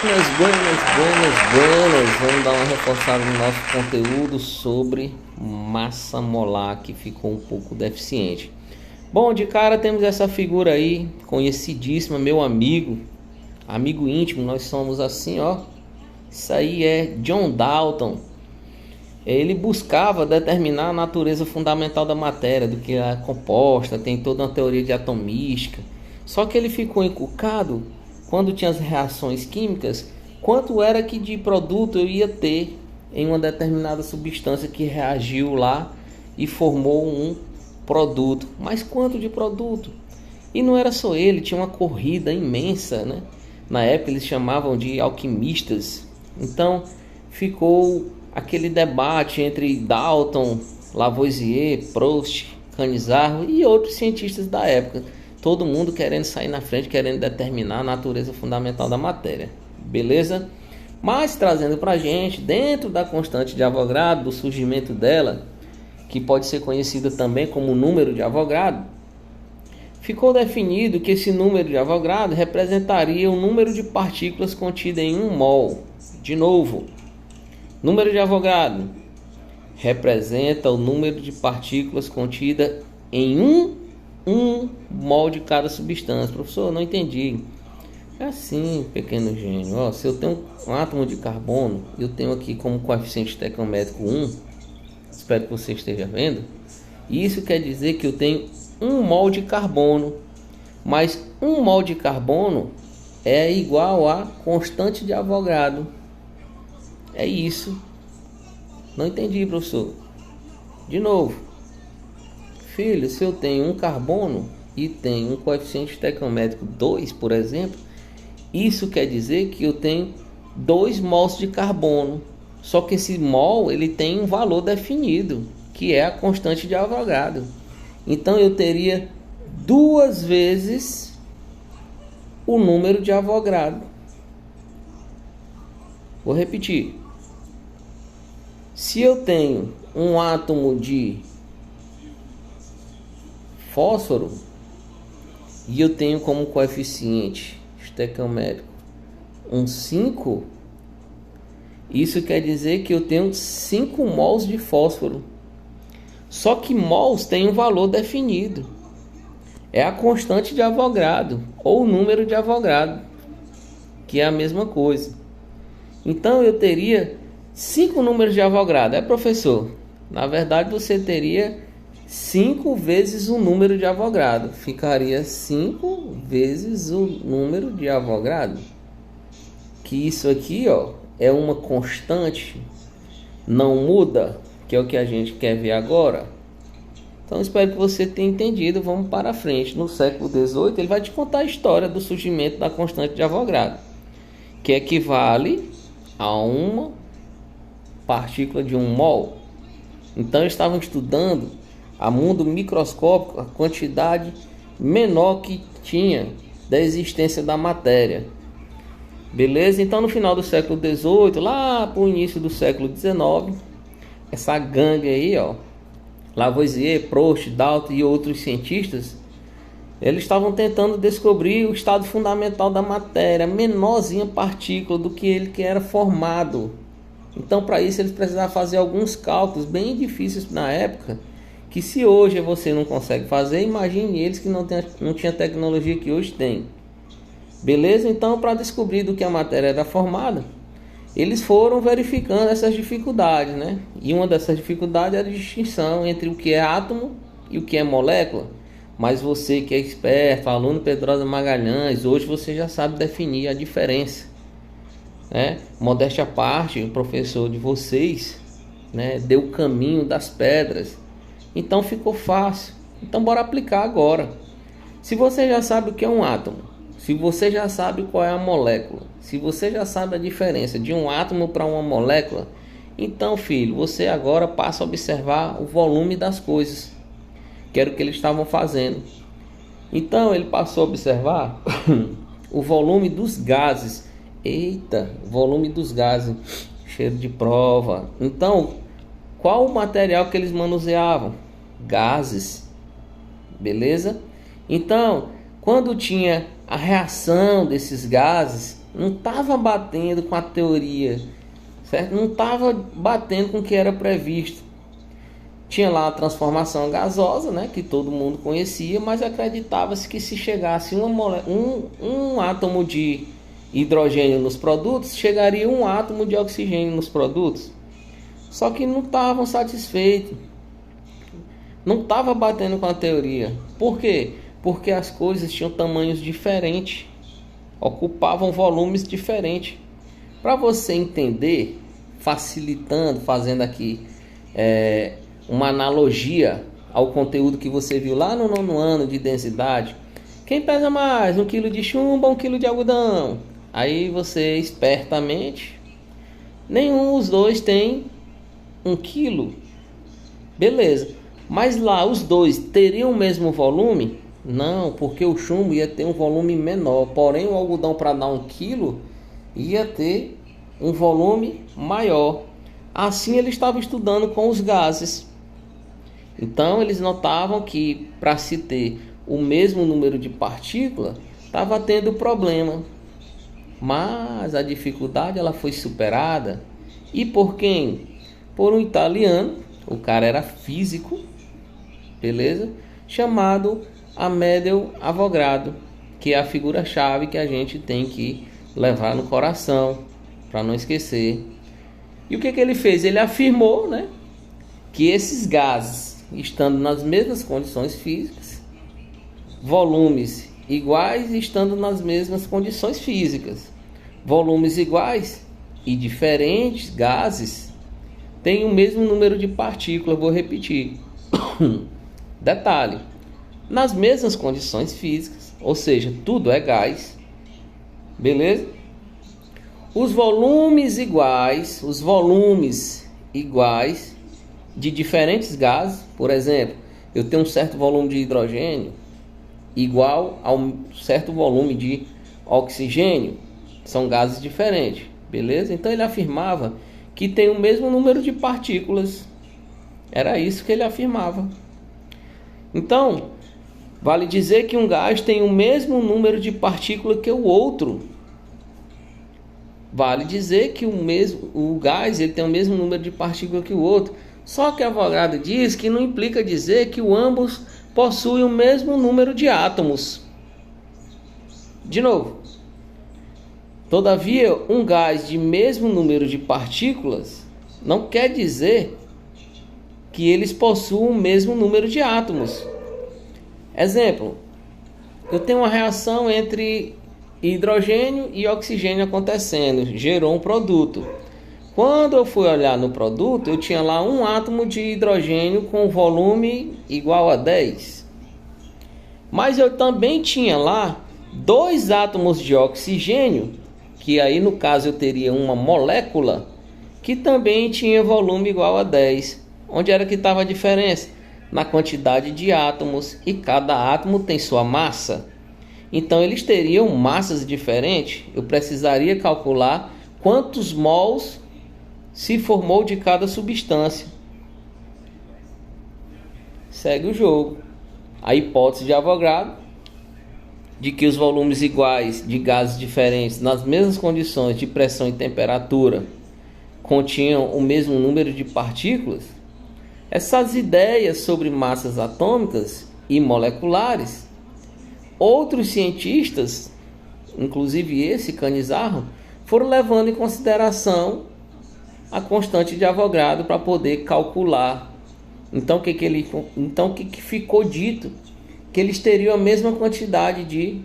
Buenas. Vamos dar uma reforçada no nosso conteúdo sobre massa molar, que ficou um pouco deficiente. Bom, de cara temos essa figura aí, conhecidíssima, meu amigo íntimo, nós somos assim, ó. Isso aí é John Dalton. Ele buscava determinar a natureza fundamental da matéria, do que é composta, tem toda uma teoria de atomística. Só que ele ficou encucado quando tinha as reações químicas, quanto era que de produto eu ia ter em uma determinada substância que reagiu lá e formou um produto. Mas quanto de produto? E não era só ele, tinha uma corrida imensa, né? Na época eles chamavam de alquimistas. Então ficou aquele debate entre Dalton, Lavoisier, Proust, Canizaro e outros cientistas da época. Todo mundo querendo sair na frente, querendo determinar a natureza fundamental da matéria. Beleza? Mas trazendo para a gente, dentro da constante de Avogadro, do surgimento dela, que pode ser conhecida também como número de Avogadro, ficou definido que esse número de Avogadro representaria o número de partículas contidas em 1 mol. De novo, número de Avogadro representa o número de partículas contidas em 1 mol de cada substância. Professor, não entendi. É assim, pequeno gênio. Ó, se eu tenho um átomo de carbono, eu tenho aqui como coeficiente estequiométrico 1. Espero que você esteja vendo. Isso quer dizer que eu tenho 1 mol de carbono. Mas 1 mol de carbono é igual a constante de Avogadro. É isso. Não entendi, professor. De novo. Filho, se eu tenho um carbono e tenho um coeficiente estequiométrico 2, por exemplo, isso quer dizer que eu tenho 2 mols de carbono. Só que esse mol ele tem um valor definido, que é a constante de Avogadro. Então eu teria 2 vezes o número de Avogadro. Vou repetir. Se eu tenho um átomo de fósforo e eu tenho como coeficiente estequiométrico 5, isso quer dizer que eu tenho 5 mols de fósforo. Só que mols tem um valor definido. É a constante de Avogadro ou o número de Avogadro, que é a mesma coisa. Então eu teria 5 números de Avogadro. Professor, na verdade você teria 5 vezes o número de Avogadro. Ficaria 5 vezes o número de Avogadro. Que isso aqui, ó, é uma constante, não muda, que é o que a gente quer ver agora. Então espero que você tenha entendido. Vamos para frente. No século XVIII ele vai te contar a história do surgimento da constante de Avogadro, que equivale a uma partícula de 1 mol. Então eles estavam estudando a mundo microscópico a quantidade menor que tinha da existência da matéria. Beleza? Então no final do século XVIII, lá para o início do século XIX, essa gangue aí, ó, Lavoisier, Proust, Dalton e outros cientistas, eles estavam tentando descobrir o estado fundamental da matéria, a menorzinha partícula do que ele que era formado. Então para isso eles precisavam fazer alguns cálculos bem difíceis na época, que se hoje você não consegue fazer, imagine eles que não tinha tecnologia que hoje tem. Beleza? Então, para descobrir do que a matéria era formada, eles foram verificando essas dificuldades, né? E uma dessas dificuldades era a distinção entre o que é átomo e o que é molécula. Mas você que é esperto, aluno Pedrosa Magalhães, hoje você já sabe definir a diferença, né? Modéstia à parte, o professor de vocês, né, deu o caminho das pedras. Então ficou fácil. Então bora aplicar agora. Se você já sabe o que é um átomo, se você já sabe qual é a molécula, se você já sabe a diferença de um átomo para uma molécula, então, filho, você agora passa a observar o volume das coisas, que era o que eles estavam fazendo. Então ele passou a observar o volume dos gases. Eita, volume dos gases, cheiro de prova. Então, qual o material que eles manuseavam? Gases. Beleza? Então, quando tinha a reação desses gases não estava batendo com a teoria, certo? Não estava batendo com o que era previsto. Tinha lá a transformação gasosa, né, que todo mundo conhecia, mas acreditava-se que se chegasse um átomo de hidrogênio nos produtos, chegaria um átomo de oxigênio nos produtos. Só que não estavam satisfeitos. Não estava batendo com a teoria. Por quê? Porque as coisas tinham tamanhos diferentes, ocupavam volumes diferentes. Para você entender, facilitando, fazendo aqui uma analogia ao conteúdo que você viu lá no 9º ano de densidade. Quem pesa mais, 1 kg de chumbo ou 1 kg de algodão? Aí você, espertamente, nenhum dos dois tem 1 kg. Beleza. Mas lá os dois teriam o mesmo volume? Não, porque o chumbo ia ter um volume menor. Porém, o algodão, para dar 1 kg, ia ter um volume maior. Assim, eles estavam estudando com os gases. Então, eles notavam que para se ter o mesmo número de partículas, estava tendo problema. Mas a dificuldade ela foi superada. E por quem? Por um italiano. O cara era físico, beleza? Chamado Amedeo Avogadro, que é a figura-chave que a gente tem que levar no coração, para não esquecer. E o que ele fez? Ele afirmou, né, que esses gases, estando nas mesmas condições físicas, volumes iguais estando nas mesmas condições físicas, volumes iguais e diferentes gases têm o mesmo número de partículas. Vou repetir. Detalhe: nas mesmas condições físicas, ou seja, tudo é gás, beleza? Os volumes iguais de diferentes gases, por exemplo, eu tenho um certo volume de hidrogênio igual a um certo volume de oxigênio, são gases diferentes, beleza? Então ele afirmava que tem o mesmo número de partículas, era isso que ele afirmava. Então, vale dizer que um gás tem o mesmo número de partículas que o outro. Vale dizer que o gás ele tem o mesmo número de partículas que o outro. Só que Avogadro diz que não implica dizer que ambos possuem o mesmo número de átomos. De novo. Todavia, um gás de mesmo número de partículas não quer dizer que eles possuem o mesmo número de átomos. Exemplo, eu tenho uma reação entre hidrogênio e oxigênio acontecendo, gerou um produto. Quando eu fui olhar no produto, eu tinha lá um átomo de hidrogênio com volume igual a 10. Mas eu também tinha lá 2 átomos de oxigênio, que aí no caso eu teria uma molécula, que também tinha volume igual a 10. Onde era que estava a diferença? Na quantidade de átomos, e cada átomo tem sua massa. Então eles teriam massas diferentes. Eu precisaria calcular quantos mols se formou de cada substância. Segue o jogo. A hipótese de Avogadro de que os volumes iguais de gases diferentes nas mesmas condições de pressão e temperatura continham o mesmo número de partículas. Essas ideias sobre massas atômicas e moleculares, outros cientistas, inclusive esse Canizaro, foram levando em consideração a constante de Avogadro para poder calcular. Então o que ficou dito? Que eles teriam a mesma quantidade de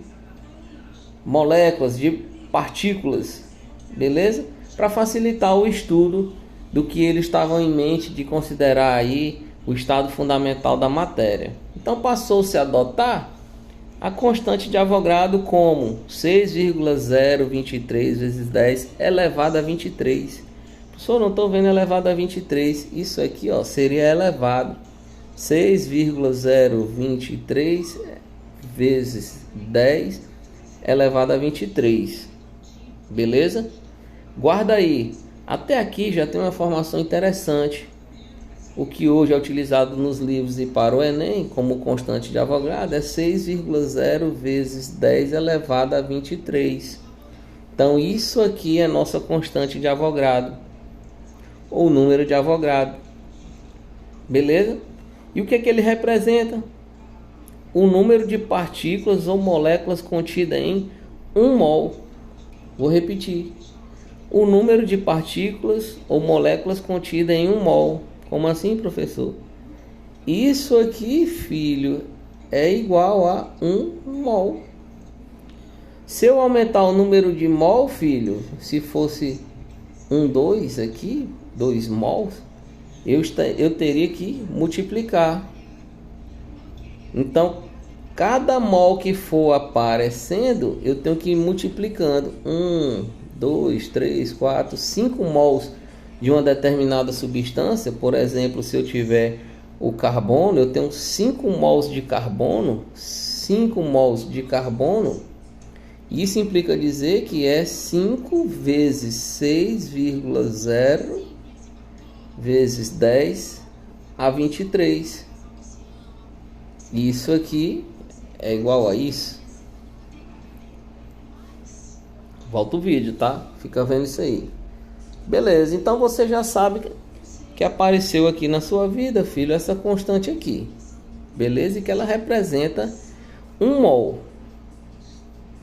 moléculas, de partículas, beleza? Para facilitar o estudo do que eles estavam em mente de considerar aí o estado fundamental da matéria. Então passou-se a adotar a constante de Avogadro como 6,023 vezes 10 elevado a 23. Professor, não estou vendo elevado a 23. Isso aqui, ó, seria elevado 6,023 vezes 10 elevado a 23. Beleza? Guarda aí. Até aqui já tem uma informação interessante. o que hoje é utilizado nos livros e para o Enem como constante de Avogadro é 6,0 vezes 10 elevado a 23. Então isso aqui é nossa constante de Avogadro, ou número de Avogadro. Beleza? E o que é que ele representa? O número de partículas ou moléculas contida em 1 mol. Vou repetir. O número de partículas ou moléculas contida em 1 mol. Como assim, professor? Isso aqui, filho, é igual a 1 mol. Se eu aumentar o número de mol, filho, se fosse 2 aqui, 2 mols, eu teria que multiplicar. Então, cada mol que for aparecendo, eu tenho que ir multiplicando. 1, 2, 3, 4, 5 mols de uma determinada substância. Por exemplo, se eu tiver o carbono, eu tenho 5 mols de carbono. 5 mols de carbono. Isso implica dizer que é 5 vezes 6,0 vezes 10 a 23. Isso aqui é igual a isso. Volta o vídeo, tá? Fica vendo isso aí. Beleza, então você já sabe que apareceu aqui na sua vida, filho, essa constante aqui. Beleza? E que ela representa 1 mol.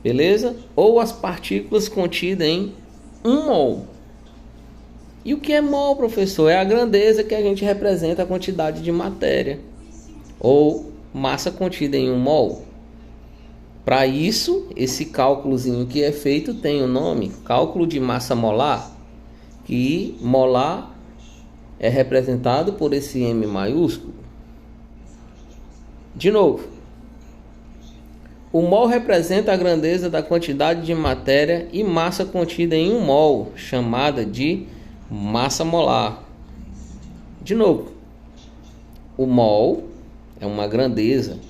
Beleza? Ou as partículas contidas em 1 mol. E o que é mol, professor? É a grandeza que a gente representa a quantidade de matéria. Ou massa contida em 1 mol. Para isso, esse cálculozinho que é feito tem o nome cálculo de massa molar. Que molar é representado por esse M maiúsculo. De novo, o mol representa a grandeza da quantidade de matéria e massa contida em 1 mol, chamada de massa molar. De novo, o mol é uma grandeza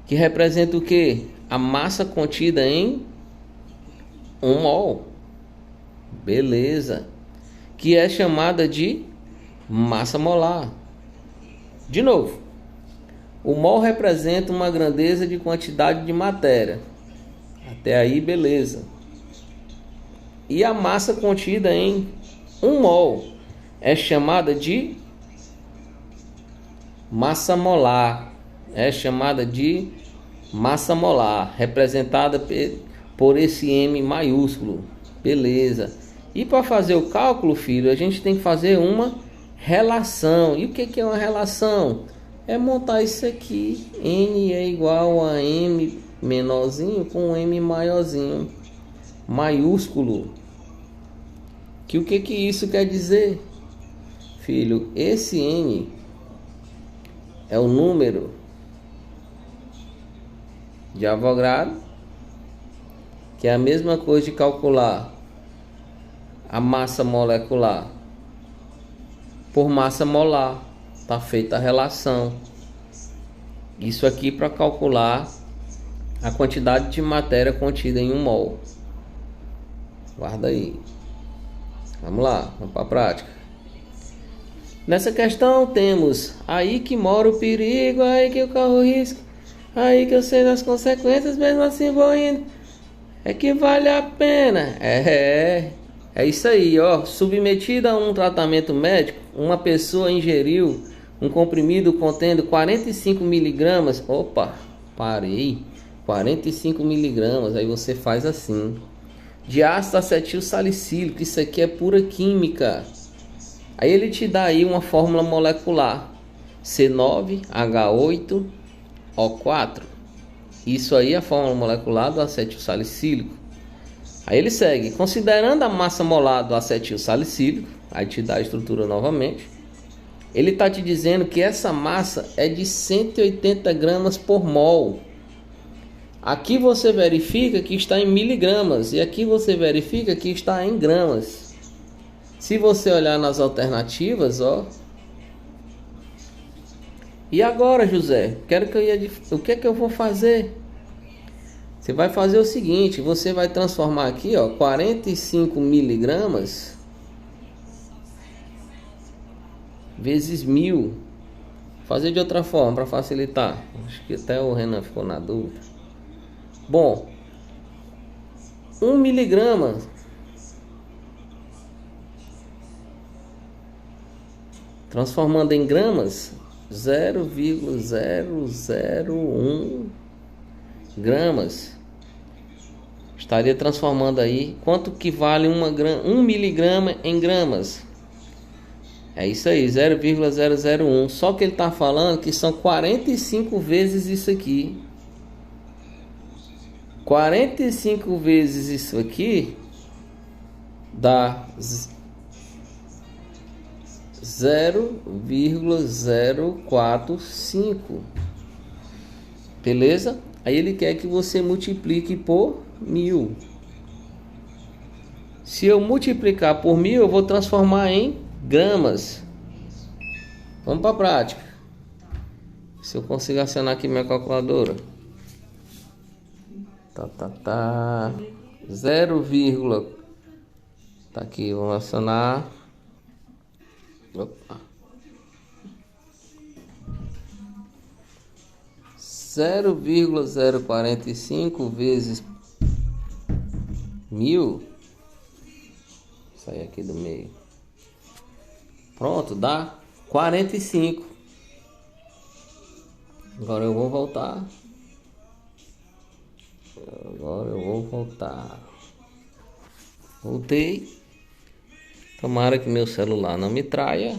que representa o que? A massa contida em 1 mol. Beleza. Que é chamada de massa molar. De novo, o mol representa uma grandeza de quantidade de matéria. Até aí, beleza. E a massa contida em 1 mol é chamada de massa molar. É chamada de massa molar, representada por esse M maiúsculo. Beleza. E para fazer o cálculo, filho, a gente tem que fazer uma relação. E o que é uma relação? É montar isso aqui. N é igual a M menorzinho com M maiorzinho. Maiúsculo. Que o que isso quer dizer? Filho, esse N é o número de Avogadro, que é a mesma coisa de calcular a massa molecular por massa molar. Está feita a relação. Isso aqui para calcular a quantidade de matéria contida em 1 mol. Guarda aí. Vamos lá, vamos para a prática. Nessa questão temos aí que mora o perigo, aí que eu corro risco, aí que eu sei das consequências, mesmo assim vou indo. É que vale a pena. É isso aí, ó. Submetida a um tratamento médico, uma pessoa ingeriu um comprimido contendo 45 miligramas. Opa, parei. 45 miligramas. Aí você faz assim: de ácido acetil salicílico. Isso aqui é pura química. Aí ele te dá aí uma fórmula molecular: C9H8O4. Isso aí é a fórmula molecular do acetil salicílico. Aí ele segue: considerando a massa molar do acetil salicílico, aí te dá a estrutura novamente. Ele está te dizendo que essa massa é de 180 gramas por mol. Aqui você verifica que está em miligramas e aqui você verifica que está em gramas. Se você olhar nas alternativas, ó. E agora, José, o que é que eu vou fazer? Você vai fazer o seguinte: você vai transformar aqui, ó, 45 miligramas vezes 1000. Fazer de outra forma para facilitar. Acho que até o Renan ficou na dúvida. Bom, 1 miligrama transformando em gramas, 0,001 gramas. Estaria transformando aí. Quanto que vale 1 miligrama em gramas? É isso aí, 0,001. Só que ele está falando que são 45 vezes isso aqui. 45 vezes isso aqui dá 0,045. Beleza? Aí ele quer que você multiplique por 1000. Se eu multiplicar por 1000, eu vou transformar em gramas. Vamos para a prática. Se eu consigo acionar aqui minha calculadora. 0, tá aqui, vamos acionar. Opa. 0,045 vezes 1000. Sair aqui do meio. Pronto, dá 45. Agora eu vou voltar. Voltei. Tomara que meu celular não me traia.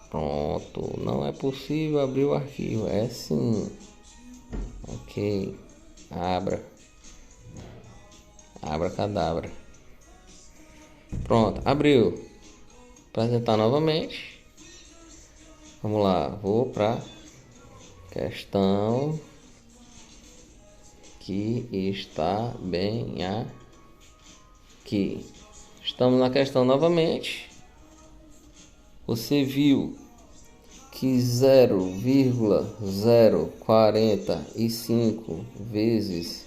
Pronto, não é possível abrir o arquivo. É sim. Ok. Abra cadabra. Pronto, abriu. Apresentar novamente. Vamos lá, vou para questão que está bem aqui. Estamos na questão novamente. Você viu que 0,045 vezes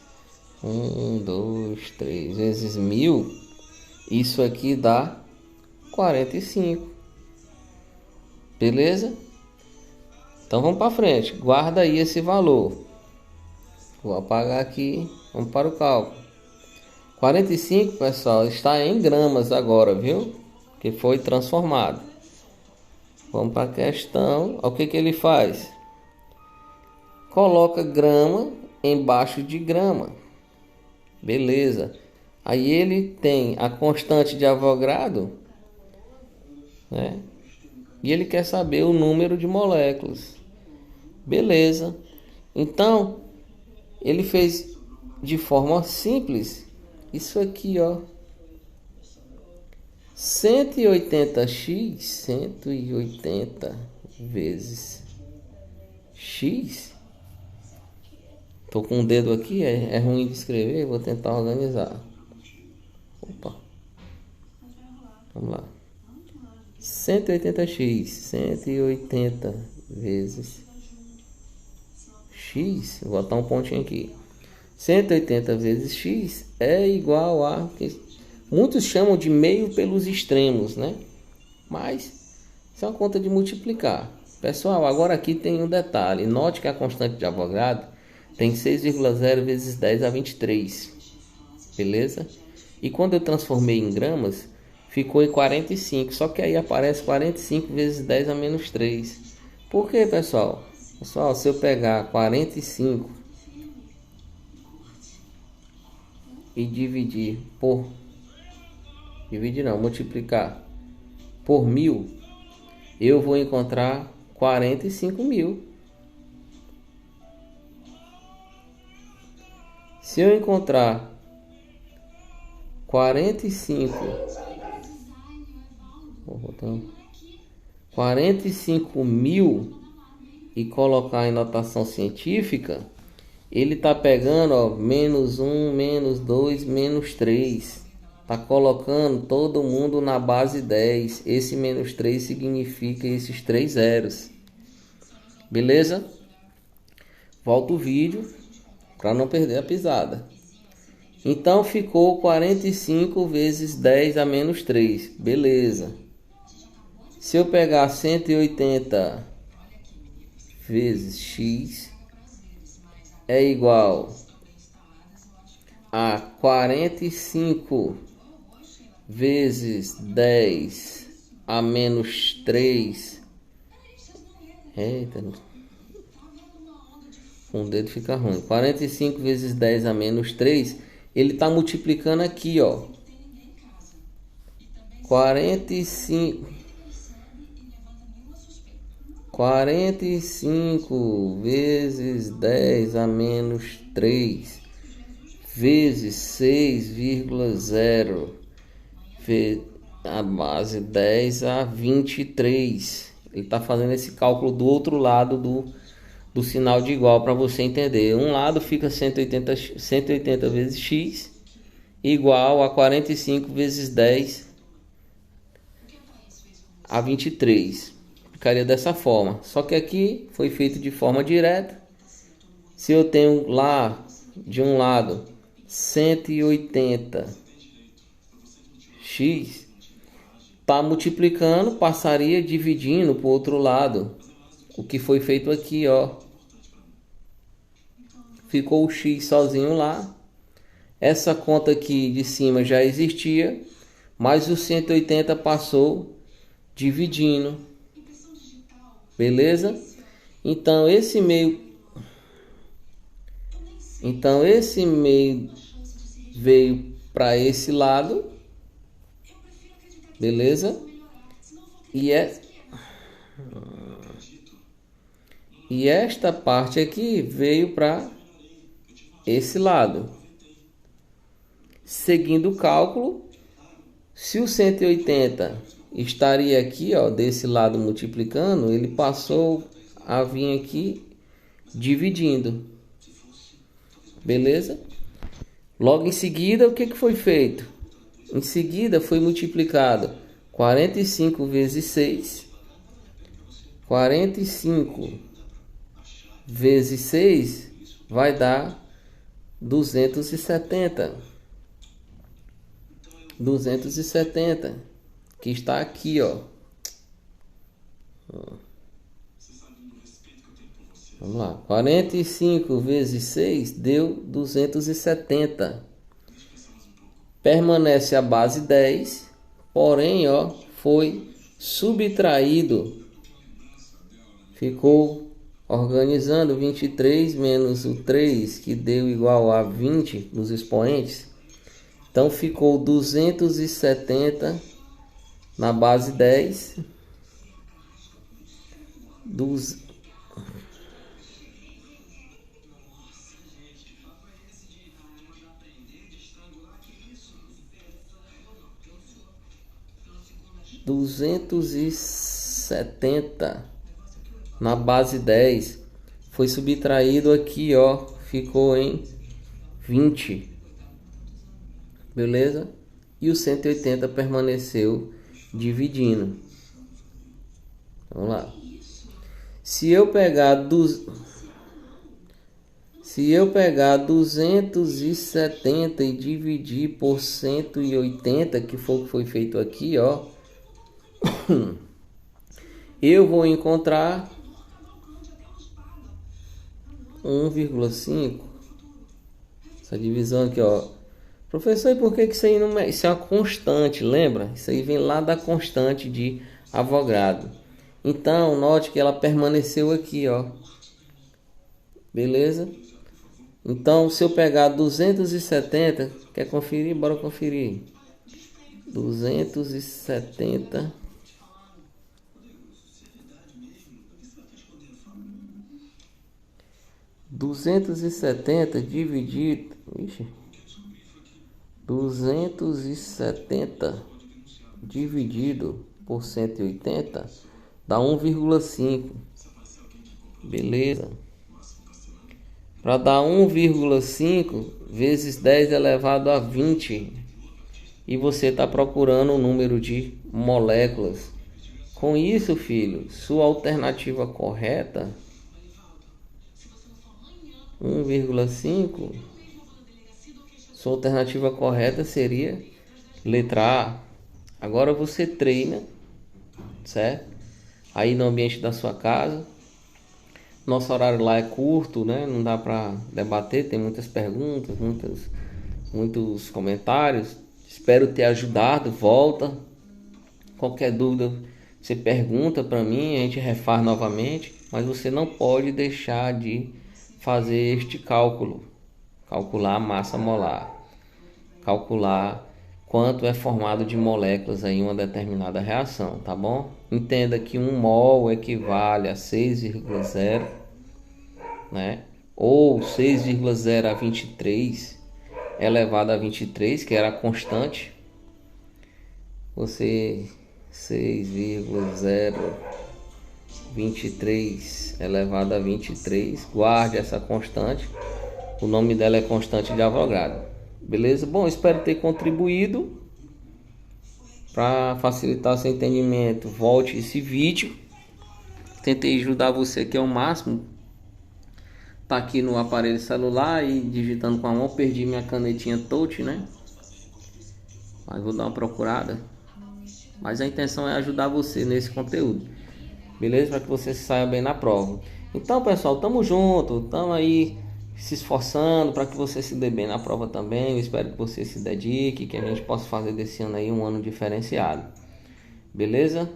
3 vezes 1000, isso aqui dá 45. Beleza? Então vamos para frente. Guarda aí esse valor. Vou apagar aqui. Vamos para o cálculo. 45, pessoal, está em gramas agora, viu? Que foi transformado. Vamos para a questão. O que ele faz? Coloca grama embaixo de grama. Beleza. Aí ele tem a constante de Avogadro, né? E ele quer saber o número de moléculas. Beleza. Então, ele fez de forma simples. Isso aqui, ó. 180x, 180 vezes x. Tô com o dedo aqui, é ruim de escrever, vou tentar organizar. Opa. Vamos lá. 180x, 180 vezes x, vou botar um pontinho aqui. 180 vezes x é igual a... Muitos chamam de meio pelos extremos, né? Mas isso é uma conta de multiplicar. Pessoal, agora aqui tem um detalhe. Note que a constante de Avogadro tem 6,0 vezes 10 a 23. Beleza? E quando eu transformei em gramas, ficou em 45. Só que aí aparece 45 vezes 10 a menos 3. Por quê, pessoal? Pessoal, se eu pegar 45 e dividir por... multiplicar por 1000, eu vou encontrar 45.000. Se eu encontrar 45.000 e colocar em notação científica, ele tá pegando, ó, menos 1, menos 2, menos 3. Tá colocando todo mundo na base 10. Esse menos 3 significa esses 3 zeros. Beleza? Volta o vídeo para não perder a pisada. Então ficou 45 vezes 10 a menos 3. Beleza. Se eu pegar 180 vezes x é igual a 45 vezes 10 a menos 3. Eita, com o dedo fica ruim. 45 vezes 10 a menos 3, ele está multiplicando aqui, ó. 45 vezes 10 a menos 3 vezes 6,0 a base 10 a 23. Ele está fazendo esse cálculo do outro lado do sinal de igual para você entender. Um lado fica 180 vezes x igual a 45 vezes 10 a 23. Ficaria dessa forma. Só que aqui foi feito de forma direta. Se eu tenho lá de um lado 180 x, tá multiplicando, passaria dividindo para o outro lado. O que foi feito aqui, ó. Ficou o x sozinho lá. Essa conta aqui de cima já existia, mas o 180 passou dividindo. Beleza? Então esse meio veio para esse lado. Beleza? E esta parte aqui veio para esse lado. Seguindo o cálculo, se o 180 estaria aqui, ó, desse lado multiplicando, ele passou a vir aqui dividindo. Beleza? Logo em seguida, o que foi feito? Em seguida foi multiplicado 45 vezes 6. 45 vezes 6 vai dar 270. 270, que está aqui, ó. Vamos lá. 45 vezes 6 deu 270. Permanece a base 10, porém, ó, foi subtraído. Ficou organizando 23 menos o 3, que deu igual a 20 nos expoentes. Então ficou 270 na base 10. 270 na base 10 foi subtraído aqui, ó, ficou em 20. Beleza? E o 180 permaneceu dividindo. Vamos lá. Se eu pegar 270 e dividir por 180, que foi o que foi feito aqui, ó, eu vou encontrar 1,5. Essa divisão aqui, ó. Professor, e por que isso aí não é? Isso é uma constante, lembra? Isso aí vem lá da constante de Avogadro. Então, note que ela permaneceu aqui, ó. Beleza? Então, se eu pegar 270, quer conferir? Bora conferir. 270 dividido, 270 dividido por 180 dá 1,5. Beleza? Para dar 1,5 vezes 10 elevado a 20. E você está procurando o número de moléculas. Com isso, filho, sua alternativa correta, 1,5, sua alternativa correta seria letra A. Agora você treina certo? Aí no ambiente da sua casa. Nosso horário lá é curto, né? Não dá para debater, tem muitas perguntas, muitos comentários. Espero ter ajudado. Volta. Qualquer dúvida, você pergunta para mim, a gente refaz novamente. Mas você não pode deixar de fazer este cálculo. Calcular a massa molar. Calcular quanto é formado de moléculas em uma determinada reação, tá bom? Entenda que 1 mol equivale a 6,0, né? Ou 6,0 a 23 elevado a 23, que era a constante. Você 6,023 elevado a 23, guarde essa constante. O nome dela é constante de Avogadro. Beleza? Bom, espero ter contribuído. Para facilitar seu entendimento, volte esse vídeo. Tentei ajudar você aqui ao máximo. Tá aqui no aparelho celular e digitando com a mão. Perdi minha canetinha touch, né? Mas vou dar uma procurada. Mas a intenção é ajudar você nesse conteúdo. Beleza? Para que você saia bem na prova. Então, pessoal, tamo junto. Tamo aí se esforçando para que você se dê bem na prova também. Eu espero que você se dedique, que a gente possa fazer desse ano aí um ano diferenciado. Beleza?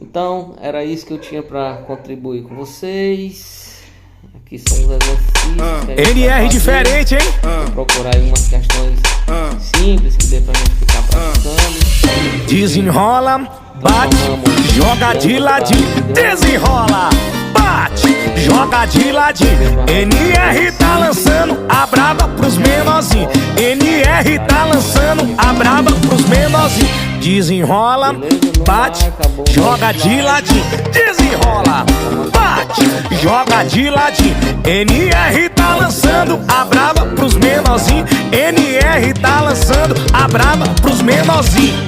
Então, era isso que eu tinha para contribuir com vocês. Aqui são os exercícios. NR diferente, hein? Vou procurar aí umas questões simples que dê pra gente ficar praticando. Desenrola, bate, joga de ladinho. Desenrola, bate, joga de ladinho. NR tá lançando a braba pros menorzinhos. NR tá lançando a braba pros menorzinhos. Desenrola, bate, joga de ladinho. Desenrola, bate, joga de ladinho. NR tá lançando a braba pros menorzinhos. NR tá lançando a braba pros menorzinhos.